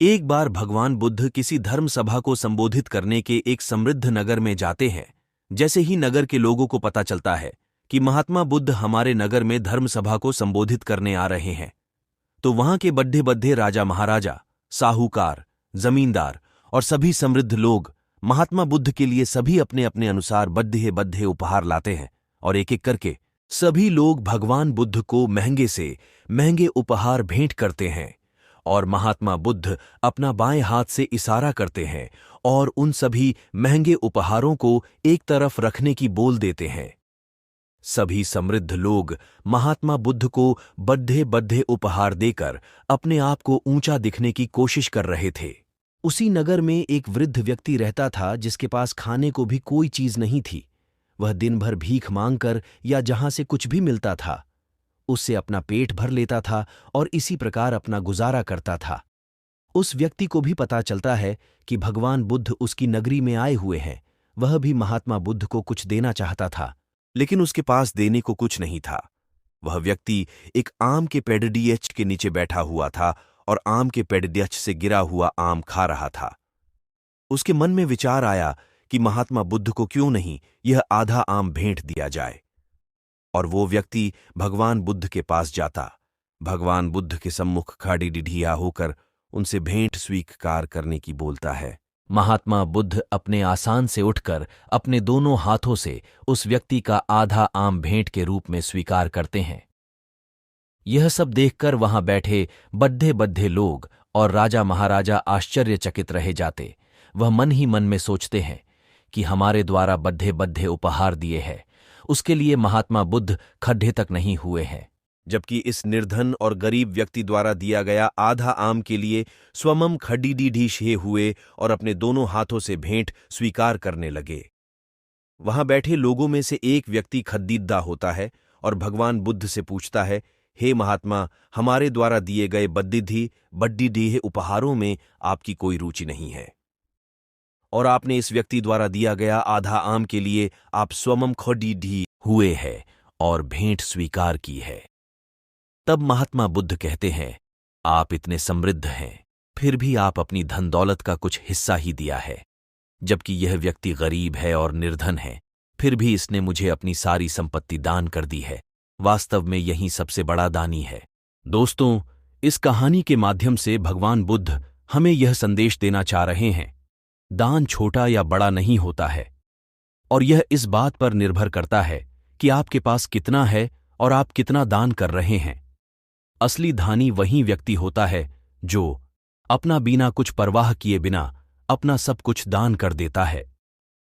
एक बार भगवान बुद्ध किसी धर्म सभा को संबोधित करने के एक समृद्ध नगर में जाते हैं। जैसे ही नगर के लोगों को पता चलता है कि महात्मा बुद्ध हमारे नगर में धर्म सभा को संबोधित करने आ रहे हैं, तो वहां के बड्ढे बड्ढे राजा महाराजा, साहूकार, जमींदार और सभी समृद्ध लोग महात्मा बुद्ध के लिए सभी अपने अपने अनुसार बड्ढे बड्ढे उपहार लाते हैं और एक एक करके सभी लोग भगवान बुद्ध को महंगे से महंगे उपहार भेंट करते हैं और महात्मा बुद्ध अपना बाएं हाथ से इशारा करते हैं और उन सभी महंगे उपहारों को एक तरफ रखने की बोल देते हैं। सभी समृद्ध लोग महात्मा बुद्ध को बड्ढे बड्ढे उपहार देकर अपने आप को ऊंचा दिखने की कोशिश कर रहे थे। उसी नगर में एक वृद्ध व्यक्ति रहता था जिसके पास खाने को भी कोई चीज नहीं थी। वह दिन भर भीख मांगकर या जहां से कुछ भी मिलता था उससे अपना पेट भर लेता था और इसी प्रकार अपना गुजारा करता था। उस व्यक्ति को भी पता चलता है कि भगवान बुद्ध उसकी नगरी में आए हुए हैं। वह भी महात्मा बुद्ध को कुछ देना चाहता था, लेकिन उसके पास देने को कुछ नहीं था। वह व्यक्ति एक आम के पेड़ के नीचे बैठा हुआ था और आम के पेड़ से गिरा हुआ आम खा रहा था। उसके मन में विचार आया कि महात्मा बुद्ध को क्यों नहीं यह आधा आम भेंट दिया जाए, और वो व्यक्ति भगवान बुद्ध के पास जाता। भगवान बुद्ध के सम्मुख खाड़ी डिढ़िया होकर उनसे भेंट स्वीकार करने की बोलता है। महात्मा बुद्ध अपने आसन से उठकर अपने दोनों हाथों से उस व्यक्ति का आधा आम भेंट के रूप में स्वीकार करते हैं। यह सब देखकर वहां बैठे बड्ढे बड्ढे लोग और राजा महाराजा आश्चर्यचकित रह जाते। वह मन ही मन में सोचते हैं कि हमारे द्वारा बड्ढे बड्ढे उपहार दिए हैं, उसके लिए महात्मा बुद्ध खड्डे तक नहीं हुए हैं, जबकि इस निर्धन और गरीब व्यक्ति द्वारा दिया गया आधा आम के लिए स्वयं खड्डीढीशे हुए और अपने दोनों हाथों से भेंट स्वीकार करने लगे। वहां बैठे लोगों में से एक व्यक्ति खद्दीदा होता है और भगवान बुद्ध से पूछता है, हे महात्मा, हमारे द्वारा दिए गए बड्ढी उपहारों में आपकी कोई रुचि नहीं है और आपने इस व्यक्ति द्वारा दिया गया आधा आम के लिए आप स्वयं खड्डीढी हुए हैं और भेंट स्वीकार की है। तब महात्मा बुद्ध कहते हैं, आप इतने समृद्ध हैं, फिर भी आप अपनी धन दौलत का कुछ हिस्सा ही दिया है, जबकि यह व्यक्ति गरीब है और निर्धन है, फिर भी इसने मुझे अपनी सारी संपत्ति दान कर दी है। वास्तव में यही सबसे बड़ा दानी है। दोस्तों, इस कहानी के माध्यम से भगवान बुद्ध हमें यह संदेश देना चाह रहे हैं, दान छोटा या बड़ा नहीं होता है, और यह इस बात पर निर्भर करता है कि आपके पास कितना है और आप कितना दान कर रहे हैं। असली दानी वही व्यक्ति होता है जो अपना बिना कुछ परवाह किए बिना अपना सब कुछ दान कर देता है।